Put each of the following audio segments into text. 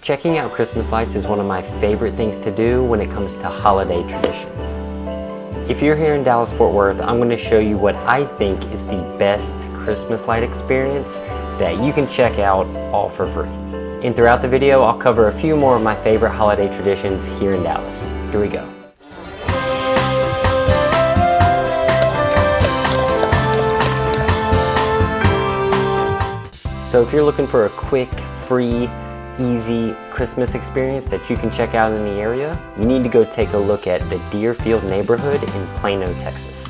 Checking out Christmas lights is one of my favorite things to do when it comes to holiday traditions. If you're here in Dallas-Fort Worth, I'm going to show you what I think is the best Christmas light experience that you can check out all for free. And throughout the video, I'll cover a few more of my favorite holiday traditions here in Dallas. Here we go. So if you're looking for a quick, free, easy Christmas experience that you can check out in the area, you need to go take a look at the Deerfield neighborhood in Plano, Texas.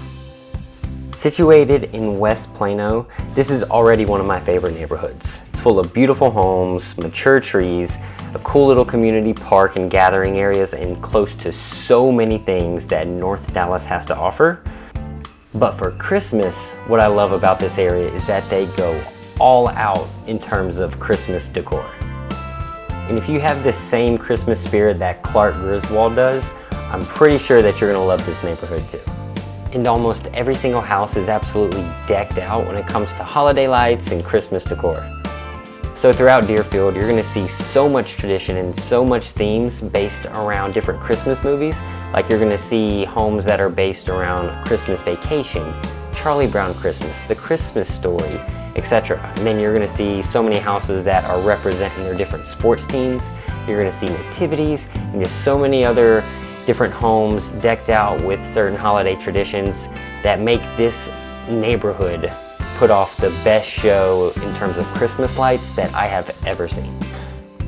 Situated in West Plano, this is already one of my favorite neighborhoods. It's full of beautiful homes, mature trees, a cool little community park and gathering areas, and close to so many things that North Dallas has to offer. But for Christmas, what I love about this area is that they go all out in terms of Christmas decor. And if you have this same Christmas spirit that Clark Griswold does, I'm pretty sure that you're gonna love this neighborhood too. And almost every single house is absolutely decked out when it comes to holiday lights and Christmas decor. So throughout Deerfield, you're gonna see so much tradition and so much themes based around different Christmas movies. Like you're gonna see homes that are based around Christmas Vacation, Charlie Brown Christmas, The Christmas Story, etc. And then you're gonna see so many houses that are representing their different sports teams. You're gonna see nativities and just so many other different homes decked out with certain holiday traditions that make this neighborhood put off the best show in terms of Christmas lights that I have ever seen.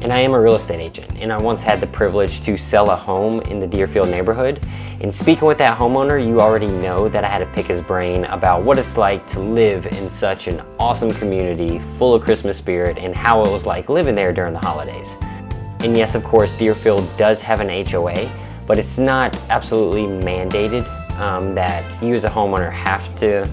And I am a real estate agent, and I once had the privilege to sell a home in the Deerfield neighborhood. And speaking with that homeowner, you already know that I had to pick his brain about what it's like to live in such an awesome community full of Christmas spirit and how it was like living there during the holidays. And yes, of course, Deerfield does have an HOA, but it's not absolutely mandated that you as a homeowner have to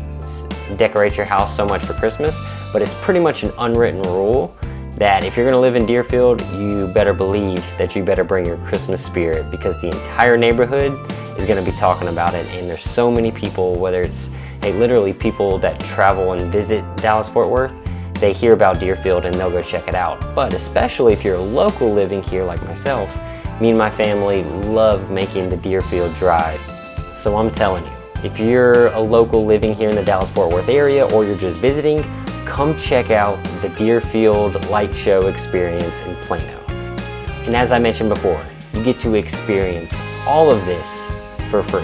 decorate your house so much for Christmas, but it's pretty much an unwritten rule that if you're gonna live in Deerfield, you better believe that you better bring your Christmas spirit, because the entire neighborhood is gonna be talking about it. And there's so many people, whether it's literally people that travel and visit Dallas-Fort Worth, they hear about Deerfield and they'll go check it out. But especially if you're a local living here like myself, me and my family love making the Deerfield drive. So I'm telling you, if you're a local living here in the Dallas-Fort Worth area or you're just visiting, come check out the Deerfield Light Show experience in Plano. And as I mentioned before, you get to experience all of this for free.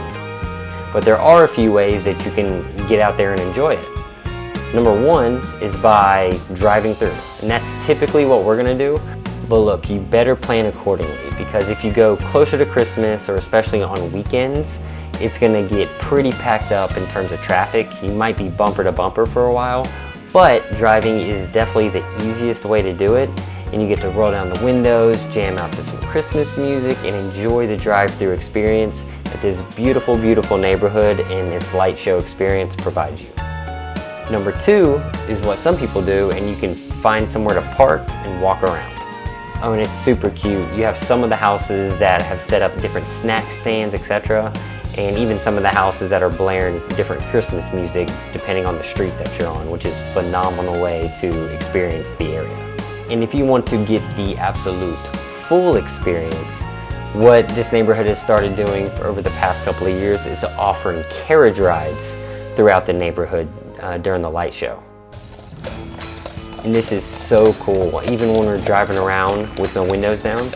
But there are a few ways that you can get out there and enjoy it. Number one is by driving through. And that's typically what we're gonna do. But look, you better plan accordingly, because if you go closer to Christmas, or especially on weekends, it's gonna get pretty packed up in terms of traffic. You might be bumper to bumper for a while, but driving is definitely the easiest way to do it. And you get to roll down the windows, jam out to some Christmas music, and enjoy the drive-through experience that this beautiful, beautiful neighborhood and its light show experience provides you. Number two is what some people do, and you can find somewhere to park and walk around. Oh, and it's super cute. You have some of the houses that have set up different snack stands, etc. And even some of the houses that are blaring different Christmas music depending on the street that you're on, which is a phenomenal way to experience the area. And if you want to get the absolute full experience, what this neighborhood has started doing over the past couple of years is offering carriage rides throughout the neighborhood during the light show. And this is so cool. Even when we're driving around with no windows down,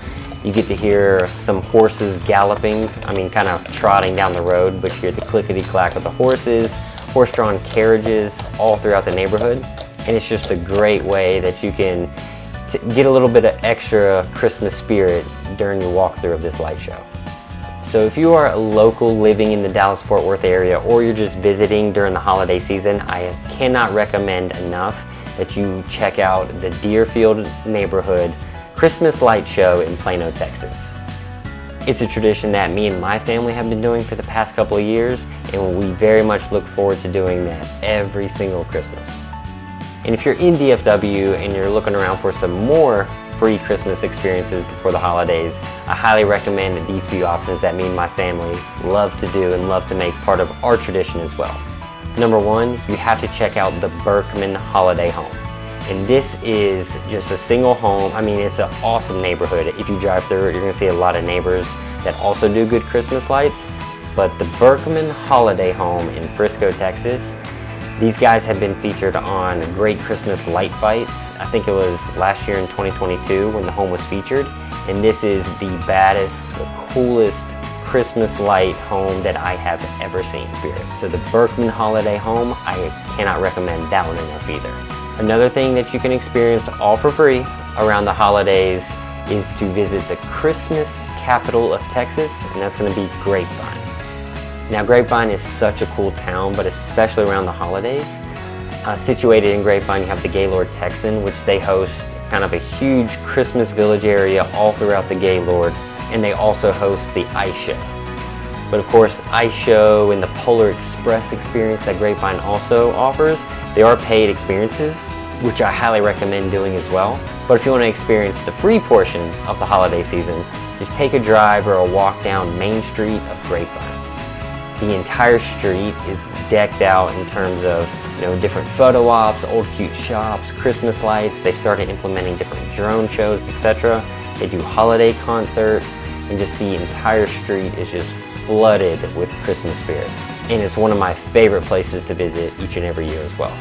you get to hear some horses galloping, kind of trotting down the road, but you hear the clickety-clack of the horses, horse-drawn carriages all throughout the neighborhood. And it's just a great way that you can get a little bit of extra Christmas spirit during your walkthrough of this light show. So if you are a local living in the Dallas-Fort Worth area, or you're just visiting during the holiday season, I cannot recommend enough that you check out the Deerfield neighborhood Christmas light show in Plano, Texas. It's a tradition that me and my family have been doing for the past couple of years, and we very much look forward to doing that every single Christmas. And if you're in DFW and you're looking around for some more free Christmas experiences before the holidays, I highly recommend these few options that me and my family love to do and love to make part of our tradition as well. Number one, you have to check out the Burkman Holiday Home. And this is just a single home. I mean, it's an awesome neighborhood. If you drive through it, you're gonna see a lot of neighbors that also do good Christmas lights. But the Burkman Holiday Home in Frisco, Texas, these guys have been featured on Great Christmas Light Fights. I think it was last year in 2022 when the home was featured. And this is the baddest, the coolest Christmas light home that I have ever seen, period. So the Burkman Holiday Home, I cannot recommend that one enough either. Another thing that you can experience all for free around the holidays is to visit the Christmas capital of Texas, and that's gonna be Grapevine. Now Grapevine is such a cool town, but especially around the holidays. Situated in Grapevine, you have the Gaylord Texan, which they host kind of a huge Christmas village area all throughout the Gaylord, and they also host the ice show. But of course, ice show and the Polar Express experience that Grapevine also offers, they are paid experiences, which I highly recommend doing as well. But if you want to experience the free portion of the holiday season, just take a drive or a walk down Main Street of Grapevine. The entire street is decked out in terms of different photo ops, old cute shops, Christmas lights. They've started implementing different drone shows, etc. They do holiday concerts, and just the entire street is just flooded with Christmas spirit. And it's one of my favorite places to visit each and every year as well.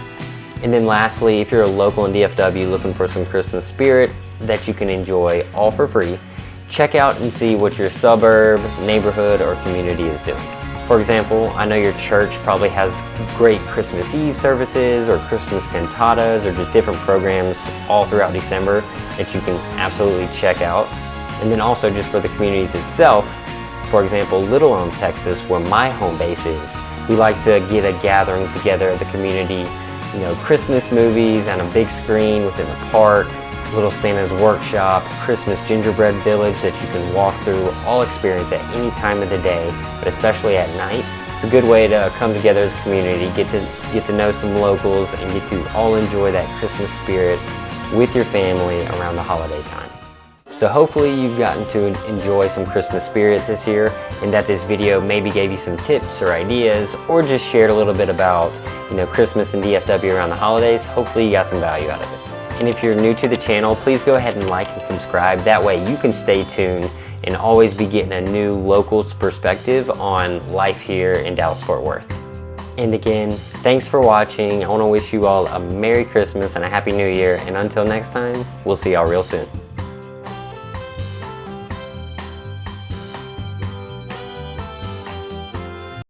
And then lastly, if you're a local in DFW looking for some Christmas spirit that you can enjoy all for free, check out and see what your suburb, neighborhood, or community is doing. For example, I know your church probably has great Christmas Eve services or Christmas cantatas or just different programs all throughout December that you can absolutely check out. And then also just for the communities itself, for example, Little Elm, Texas, where my home base is, we like to get a gathering together of the community, Christmas movies on a big screen within the park, Little Santa's Workshop, Christmas gingerbread village that you can walk through, all experience at any time of the day, but especially at night. It's a good way to come together as a community, get to know some locals, and get to all enjoy that Christmas spirit with your family around the holiday time. So hopefully you've gotten to enjoy some Christmas spirit this year, and that this video maybe gave you some tips or ideas, or just shared a little bit about Christmas and DFW around the holidays. Hopefully you got some value out of it. And if you're new to the channel, please go ahead and like and subscribe. That way you can stay tuned and always be getting a new local's perspective on life here in Dallas-Fort Worth. And again, thanks for watching. I want to wish you all a Merry Christmas and a Happy New Year. And until next time, we'll see y'all real soon.